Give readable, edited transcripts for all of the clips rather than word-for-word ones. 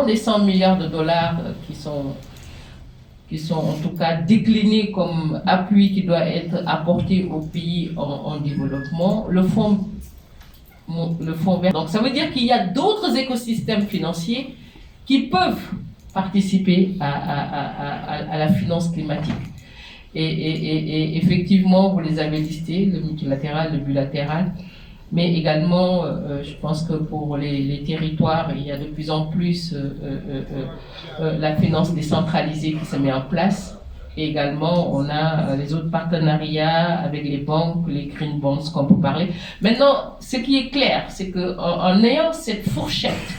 des 100 milliards de dollars qui sont en tout cas déclinés comme appui qui doit être apporté aux pays en développement, le fonds vert. Donc ça veut dire qu'il y a d'autres écosystèmes financiers qui peuvent participer à la finance climatique. Et effectivement, vous les avez listés, le multilatéral, le bilatéral, mais également, je pense que pour les territoires, il y a de plus en plus la finance décentralisée qui se met en place. Et également, on a les autres partenariats avec les banques, les green bonds qu'on peut parler. Maintenant, ce qui est clair, c'est qu'en ayant cette fourchette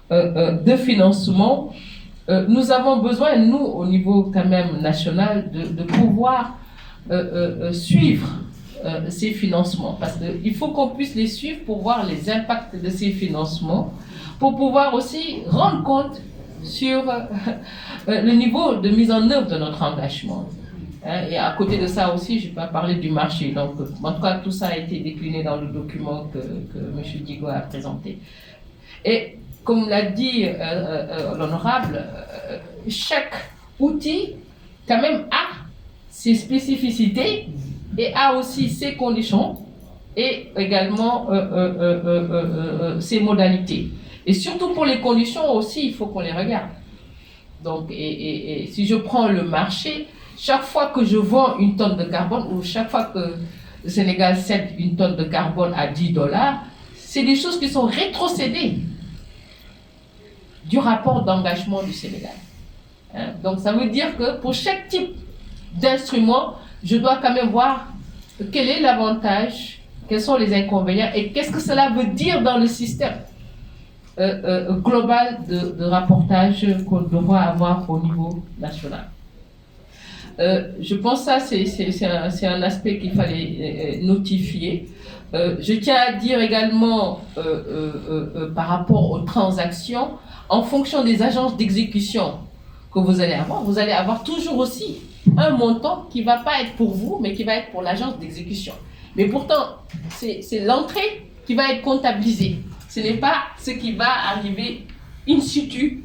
de financement, nous avons besoin, nous, au niveau quand même national, de pouvoir suivre ces financements. Parce qu'il faut qu'on puisse les suivre pour voir les impacts de ces financements, pour pouvoir aussi rendre compte sur le niveau de mise en œuvre de notre engagement. Et à côté de ça aussi, je vais pas parler du marché. Donc, en tout cas, tout ça a été décliné dans le document que M. Digo a présenté. Et comme l'a dit l'honorable, chaque outil, quand même, a ses spécificités et a aussi ses conditions et également ses modalités. Et surtout pour les conditions aussi, il faut qu'on les regarde. Donc, et si je prends le marché, chaque fois que je vends une tonne de carbone ou chaque fois que le Sénégal cède une tonne de carbone à $10, c'est des choses qui sont rétrocédées du rapport d'engagement du Sénégal. Donc, ça veut dire que pour chaque type d'instrument, je dois quand même voir quel est l'avantage, quels sont les inconvénients et qu'est-ce que cela veut dire dans le système global de rapportage qu'on doit avoir au niveau national. Je pense que ça, c'est un aspect qu'il fallait notifier. Je tiens à dire également, par rapport aux transactions, en fonction des agences d'exécution que vous allez avoir toujours aussi un montant qui ne va pas être pour vous, mais qui va être pour l'agence d'exécution. Mais pourtant, c'est l'entrée qui va être comptabilisée. Ce n'est pas ce qui va arriver in situ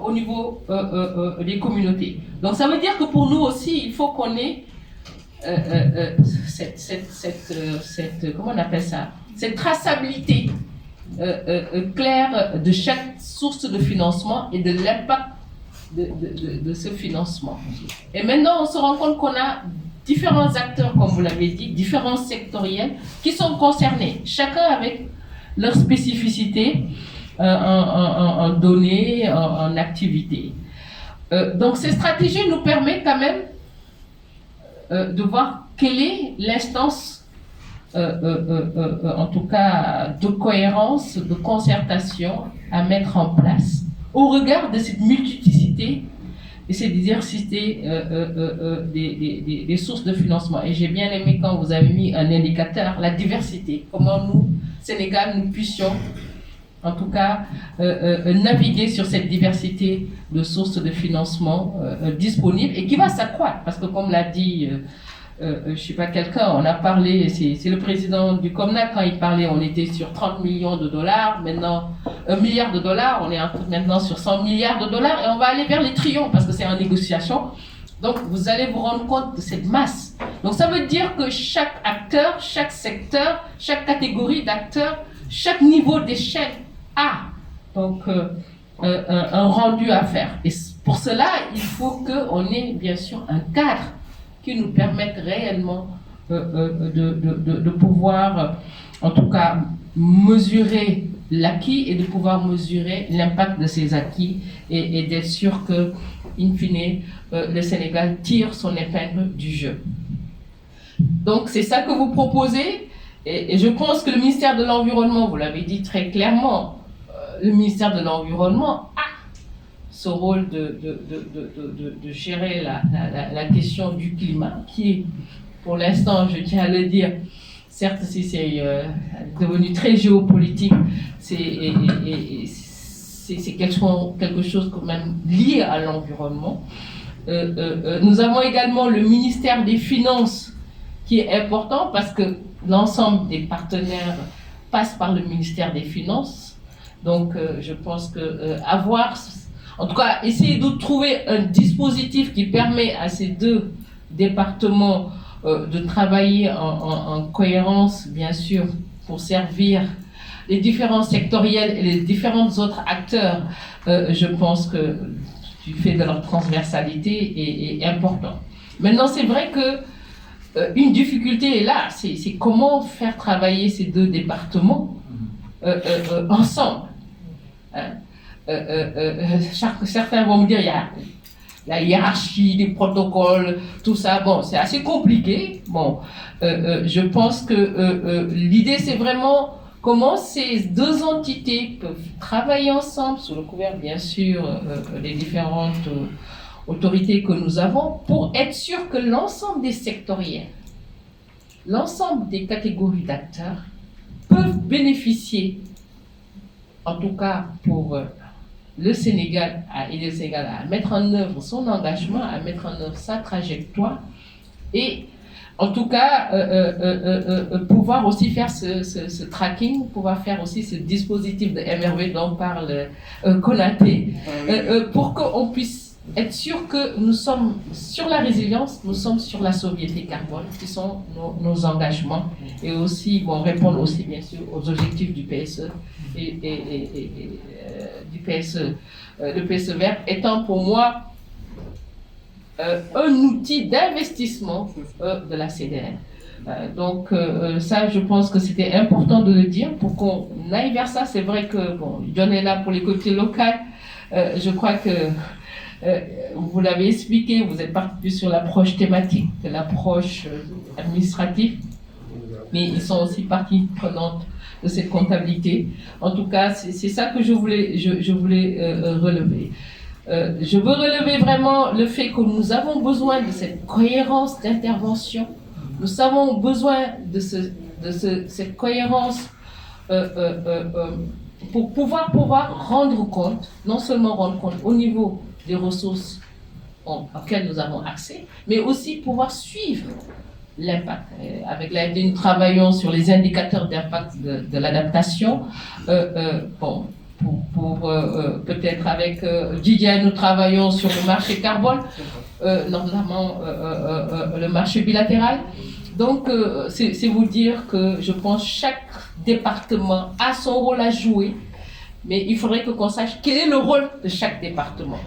au niveau des communautés. Donc ça veut dire que pour nous aussi, il faut qu'on ait comment on appelle ça, cette traçabilité claire de chaque source de financement et de l'impact de ce financement. Et maintenant, on se rend compte qu'on a différents acteurs, comme vous l'avez dit, différents sectoriels qui sont concernés, chacun avec leur spécificité en données, en activités. Donc ces stratégies nous permettent quand même de voir quelle est l'instance, en tout cas de cohérence, de concertation à mettre en place au regard de cette multiplicité et cette diversité des sources de financement. Et j'ai bien aimé quand vous avez mis un indicateur, la diversité, comment nous, Sénégal, nous puissions en tout cas naviguer sur cette diversité de sources de financement disponibles et qui va s'accroître. Parce que comme l'a dit, je ne sais pas quelqu'un, on a parlé, c'est le président du COMNAC, quand il parlait, on était sur 30 millions de dollars, maintenant 1 milliard de dollars, on est maintenant sur 100 milliards de dollars et on va aller vers les trillions parce que c'est en négociation. Donc vous allez vous rendre compte de cette masse. Donc ça veut dire que chaque acteur, chaque secteur, chaque catégorie d'acteurs, chaque niveau d'échelle a donc un rendu à faire. Et pour cela, il faut qu'on ait bien sûr un cadre qui nous permette réellement de pouvoir, en tout cas, mesurer l'acquis et de pouvoir mesurer l'impact de ces acquis et d'être sûr que, in fine, le Sénégal tire son épingle du jeu. Donc c'est ça que vous proposez et je pense que le ministère de l'Environnement, vous l'avez dit très clairement, le ministère de l'Environnement a ce rôle de gérer la question du climat qui est, pour l'instant, je tiens à le dire, certes c'est devenu très géopolitique, c'est quelque chose quand même lié à l'environnement. Nous avons également le ministère des Finances qui est important parce que l'ensemble des partenaires passent par le ministère des Finances. Donc, je pense que en tout cas, essayer de trouver un dispositif qui permet à ces deux départements de travailler en cohérence, bien sûr, pour servir les différents sectoriels et les différents autres acteurs, je pense que du fait de leur transversalité est important. Maintenant, c'est vrai que une difficulté est là, c'est comment faire travailler ces deux départements ensemble. Hein? Certains vont me dire, il y a la hiérarchie, les protocoles, tout ça, bon, c'est assez compliqué. Bon, je pense que l'idée, c'est vraiment comment ces deux entités peuvent travailler ensemble, sous le couvert, bien sûr, les différentes autorités que nous avons, pour être sûr que l'ensemble des sectoriels, l'ensemble des catégories d'acteurs peuvent bénéficier, en tout cas pour le Sénégal, aider le Sénégal à mettre en œuvre son engagement, à mettre en œuvre sa trajectoire, et en tout cas pouvoir aussi faire ce tracking, pouvoir faire aussi ce dispositif de MRV dont parle Konaté, pour qu'on puisse être sûr que nous sommes sur la résilience, nous sommes sur la sobriété carbone, qui sont nos engagements, et aussi répondre aussi bien sûr aux objectifs du PSE et du PSE. Le PSE vert étant pour moi un outil d'investissement de la CDR. Donc ça, je pense que c'était important de le dire pour qu'on aille vers ça. C'est vrai que John est là pour les collectivités locales. Je crois que vous l'avez expliqué, vous êtes parti plus sur l'approche thématique que l'approche administrative, mais ils sont aussi partie prenante de cette comptabilité. En tout cas, c'est ça que je voulais relever. Je veux relever vraiment le fait que nous avons besoin de cette cohérence d'intervention. Nous avons besoin de cette cohérence pour pouvoir rendre compte, non seulement rendre compte au niveau des ressources auxquelles nous avons accès, mais aussi pouvoir suivre l'impact. Avec l'AFD, nous travaillons sur les indicateurs d'impact de l'adaptation. Peut-être avec Didier, nous travaillons sur le marché carbone, notamment le marché bilatéral. Donc, c'est vous dire que je pense que chaque département a son rôle à jouer, mais il faudrait qu'on sache quel est le rôle de chaque département.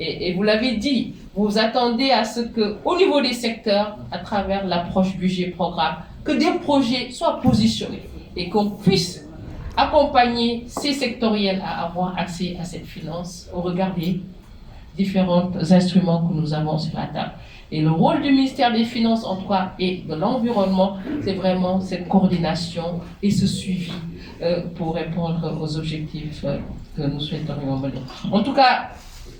Et vous l'avez dit, vous vous attendez à ce qu'au niveau des secteurs, à travers l'approche budget-programme, que des projets soient positionnés et qu'on puisse accompagner ces sectoriels à avoir accès à cette finance au regard des différents instruments que nous avons sur la table. Et le rôle du ministère des Finances, en tout cas, et de l'environnement, c'est vraiment cette coordination et ce suivi pour répondre aux objectifs que nous souhaiterions mener. En tout cas,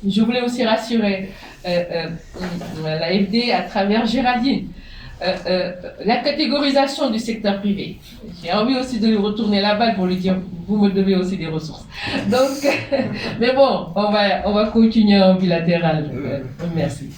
je voulais aussi rassurer l'AFD à travers Géraldine. La catégorisation du secteur privé. J'ai envie aussi de lui retourner la balle pour lui dire, vous me devez aussi des ressources. Donc, mais bon, on va continuer en bilatéral. Merci.